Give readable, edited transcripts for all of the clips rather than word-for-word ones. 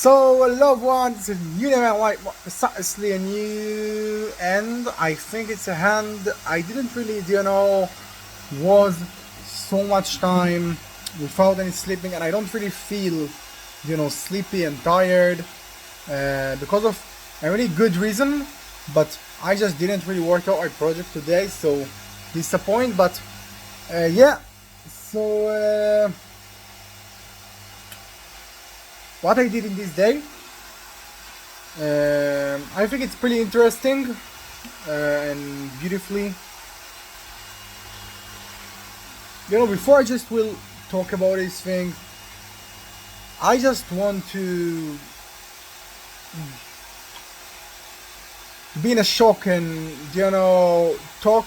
So, loved ones, you know what, precisely new, and I think it's a hand. I didn't really, was so much time without any sleeping, and I don't really feel, sleepy and tired because of a really good reason. But I just didn't really work out my project today, so disappointed. But yeah, so. What I did in this day, I think it's pretty interesting and beautifully. Before I just will talk about this thing, I just want to be in a shock and talk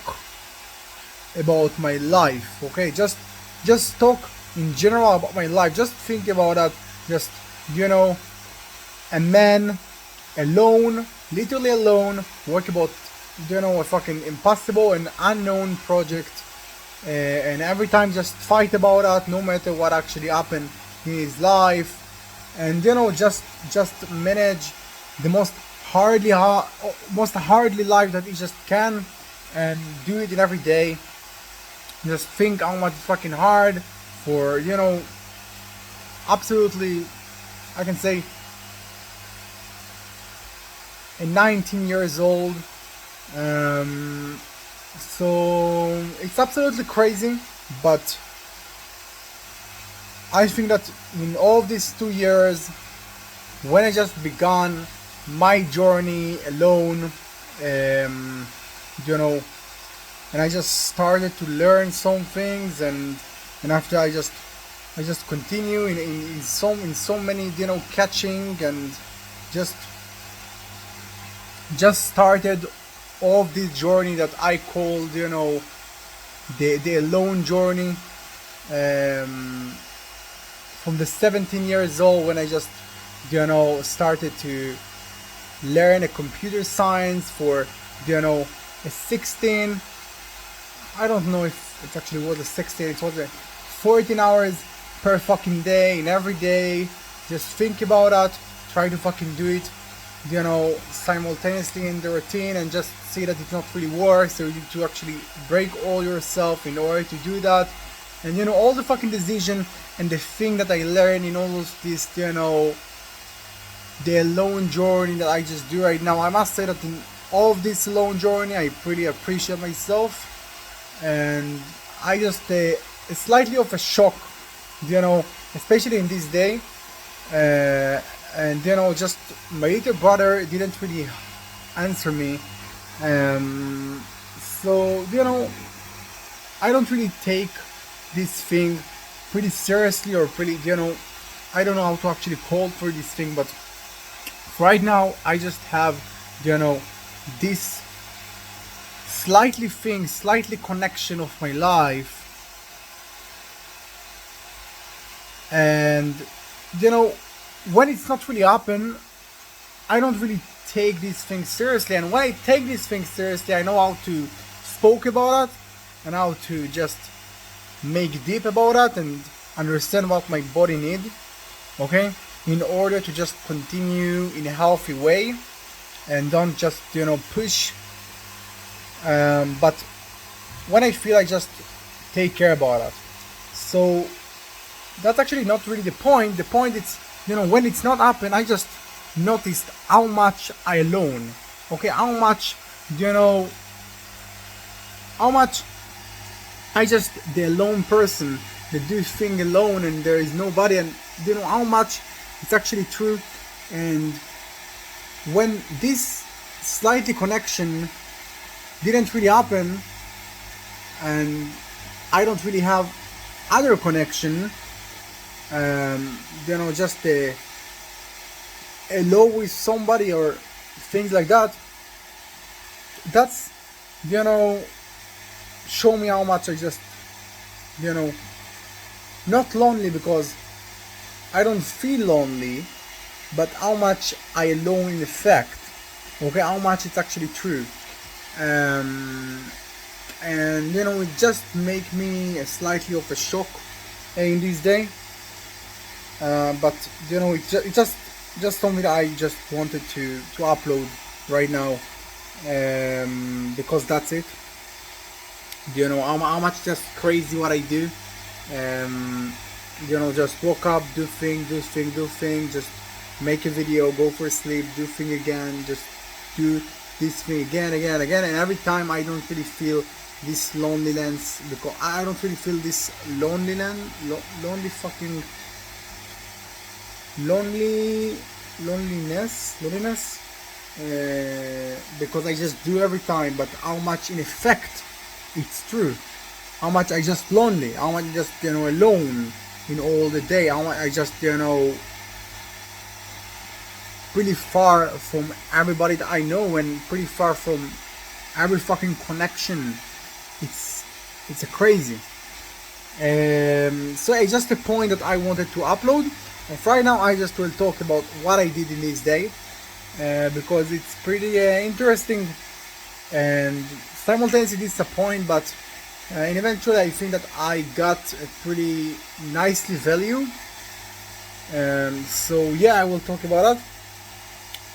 about my life. Okay, just talk in general about my life. Just think about that. Just you know a man alone, literally alone, work about a fucking impossible and unknown project, and every time just fight about that, no matter what actually happened in his life, and just manage the most hardly life that he just can, and do it in every day. Just think how much it's fucking hard for absolutely, I can say, a 19 years old. So it's absolutely crazy, but I think that in all these 2 years, when I just began my journey alone, you know, and I just started to learn some things, and after I just continue in so many catching, and just started all this journey that I called the alone journey, from the 17 years old, when I just started to learn a computer science for a 16. I don't know if it actually was a 16. It was a 14 hours per fucking day, and every day just think about that, try to fucking do it simultaneously in the routine, and just see that it not really works, so you need to actually break all yourself in order to do that. And all the fucking decision and the thing that I learned in all of this the alone journey that I just do right now, I must say that in all of this alone journey, I pretty appreciate myself. And I just slightly of a shock, especially in this day, and just my little brother didn't really answer me, so I don't really take this thing pretty seriously, or pretty I don't know how to actually call for this thing. But right now I just have this slightly connection of my life, and when it's not really happen, I don't really take these things seriously. And when I take these things seriously, I know how to spoke about it, and how to just make deep about it, and understand what my body need, okay, in order to just continue in a healthy way, and don't just push. But when I feel, I just take care about it. So that's actually not really the point. The point is, when it's not happen, I just noticed how much I alone. Okay, how much I just the alone person that do thing alone, and there is nobody, and how much it's actually true. And when this slightly connection didn't really happen, and I don't really have other connection, just a love with somebody or things like that, that's show me how much I just not lonely, because I don't feel lonely, but how much I alone in effect, okay, how much it's actually true. And it just make me a slightly of a shock in this day. But it just just something that I just wanted to upload right now, because that's it. How much just crazy what I do. um, just woke up, do thing, just make a video, go for sleep, do thing again, just do this thing again, and every time I don't really feel this loneliness, because I don't really feel this lonely fucking lonely loneliness, because I just do every time. But how much in effect it's true, how much I just lonely, how much just alone in all the day, how much I just pretty far from everybody that I know, and pretty far from every fucking connection. It's a crazy. So it's just a point that I wanted to upload. And right now I just will talk about what I did in this day, because it's pretty interesting and simultaneously disappointing, but and eventually I think that I got a pretty nicely value. So yeah, I will talk about that.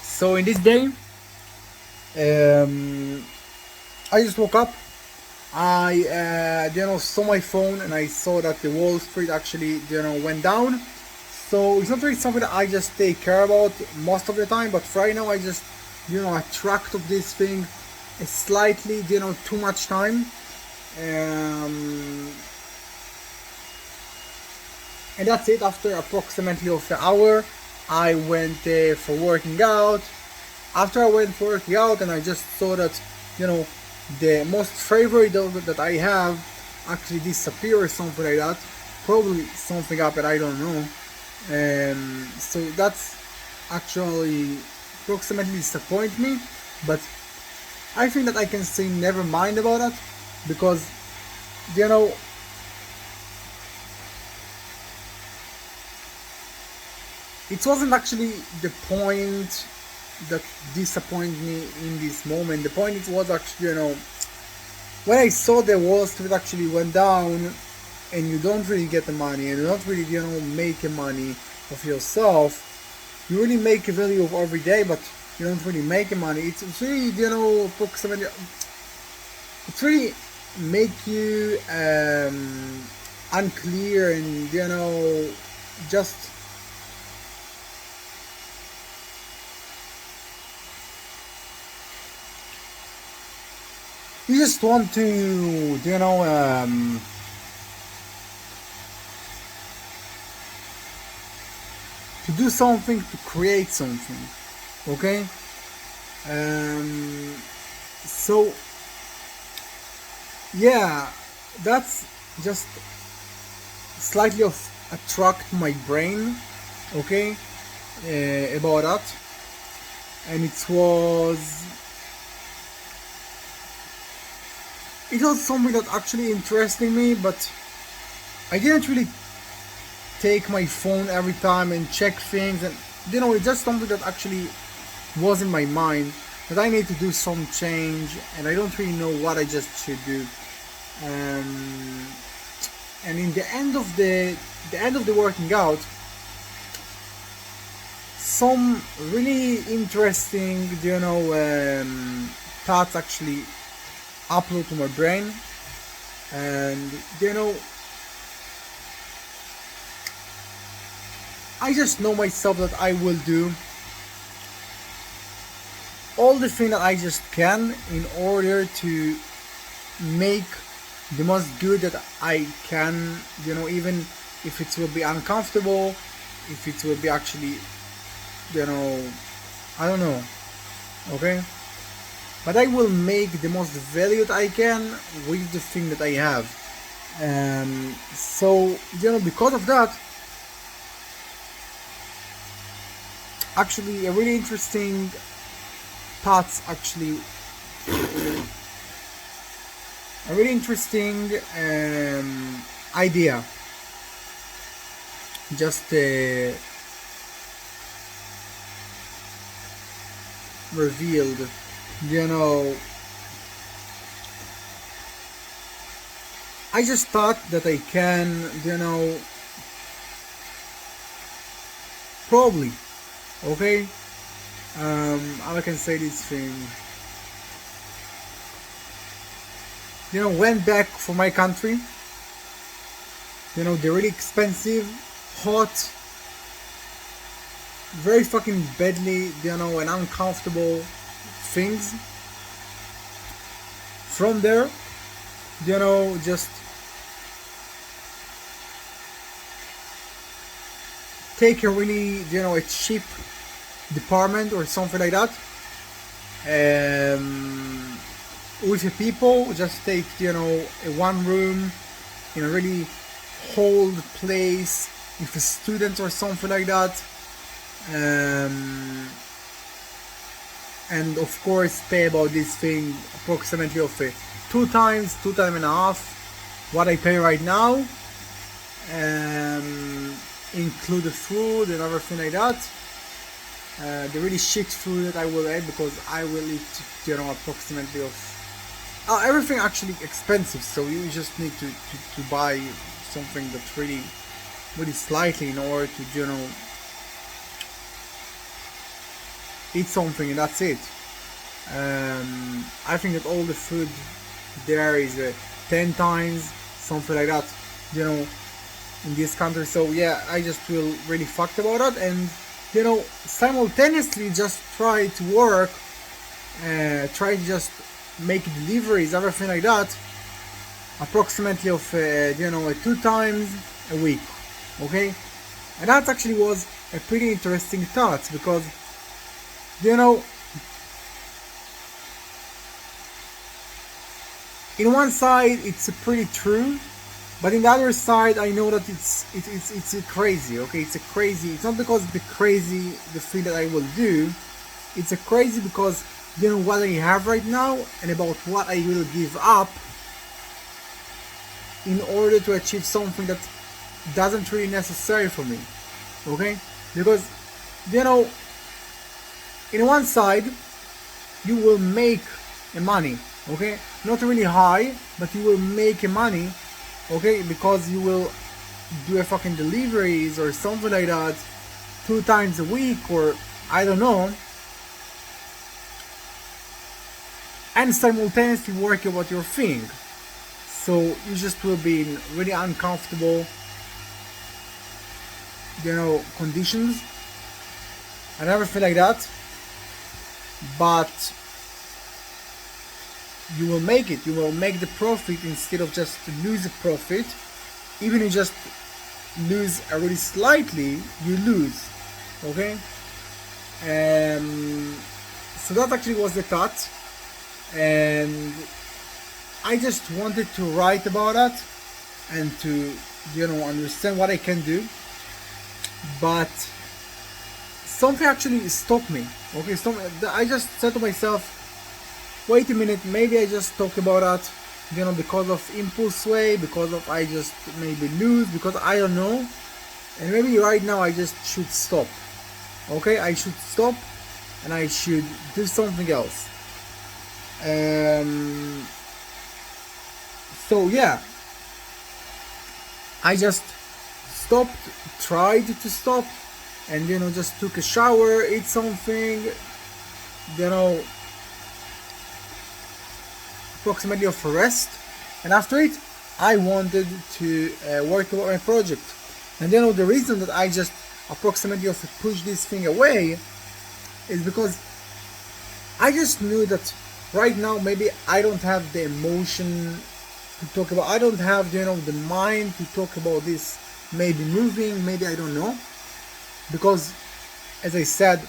So in this day, I just woke up. I saw my phone and I saw that the Wall Street actually went down. So it's not really something that I just take care about most of the time, but right now I just attract of this thing is slightly too much time. And that's it. After approximately of an hour, I went for working out. After I went for working out, and I just saw that the most favorite dog that I have actually disappeared or something like that. Probably something happened, I don't know. So that's actually approximately disappoint me, but I think that I can say never mind about that, because it wasn't actually the point that disappointed me in this moment. The point it was actually when I saw the Wall Street actually went down, and you don't really get the money, and you don't really make a money of yourself. You really make a value of every day, but you don't really make a money. It's really approximately, it's really make you unclear, and just you just want to to do something, to create something. Okay. So yeah, that's just slightly of attract my brain. Okay. About that, and it was something that actually interesting me, but I didn't really take my phone every time and check things, and it's just something that actually was in my mind, that I need to do some change, and I don't really know what I just should do. And in the end of the working out, some really interesting thoughts actually upload to my brain, and I just know myself that I will do all the things that I just can in order to make the most good that I can, even if it will be uncomfortable, if it will be actually, I don't know, okay? But I will make the most value that I can with the thing that I have. So, because of that, actually a really interesting thoughts, actually a really interesting idea just revealed. I just thought that I can, probably Okay, how I can say this thing, went back for my country, the really expensive, hot, very fucking badly, and uncomfortable things. From there, just take a really, a cheap department or something like that. With the people, just take, a one room in a really hold place with a student or something like that. And of course pay about this thing approximately of two time and a half what I pay right now, include the food and everything like that. The really shit food that I will eat, because I will eat, approximately of everything actually expensive, so you just need to buy something that's really really slightly in order to, eat something, and that's it. I think that all the food there is 10 times something like that, in this country. So yeah, I just feel really fucked about that, and simultaneously just try to work, try to just make deliveries, everything like that, approximately of two times a week. Okay, and that actually was a pretty interesting thought, because in one side it's pretty true, but in the other side I know that it's crazy. Okay, it's a crazy. It's not because the crazy the thing that I will do. It's a crazy because what I have right now and about what I will give up in order to achieve something that doesn't really necessary for me. Okay, because in one side you will make a money, okay, not really high, but you will make a money, okay, because you will do a fucking deliveries or something like that two times a week, or I don't know, and simultaneously work about your thing. So you just will be in really uncomfortable, conditions and everything like that, but you will make it. You will make the profit instead of just lose the profit. Even if you just lose really slightly, you lose. Okay? So that actually was the thought, and I just wanted to write about that and to understand what I can do, but something actually stopped me. Okay, I just said to myself, wait a minute, maybe I just talk about that, because of impulse way, because of I just maybe lose, because I don't know, and maybe right now I just should stop. Okay, I should stop and I should do something else. So yeah, I just stopped, tried to stop, and just took a shower, ate something, approximately of a rest, and after it I wanted to work on my project. And the reason that I just approximately of push this thing away is because I just knew that right now maybe I don't have the emotion to talk about, I don't have the mind to talk about this, maybe moving, maybe I don't know, because as I said,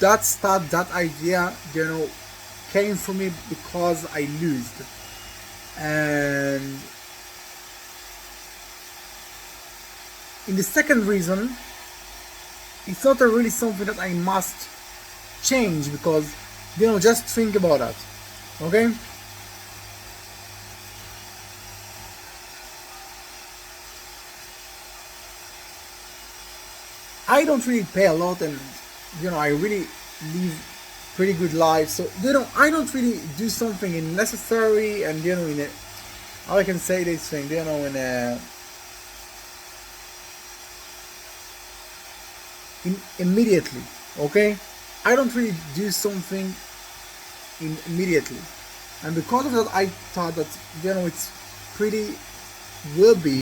that thought, that idea, came from me because I lost. And in the second reason, it's not really something that I must change, because just think about that. Okay, I don't really pay a lot, and I really live pretty good life. So I don't really do something unnecessary, and in a, how I can say this thing, in a, immediately. Okay, I don't really do something immediately, and because of that, I thought that it's pretty will be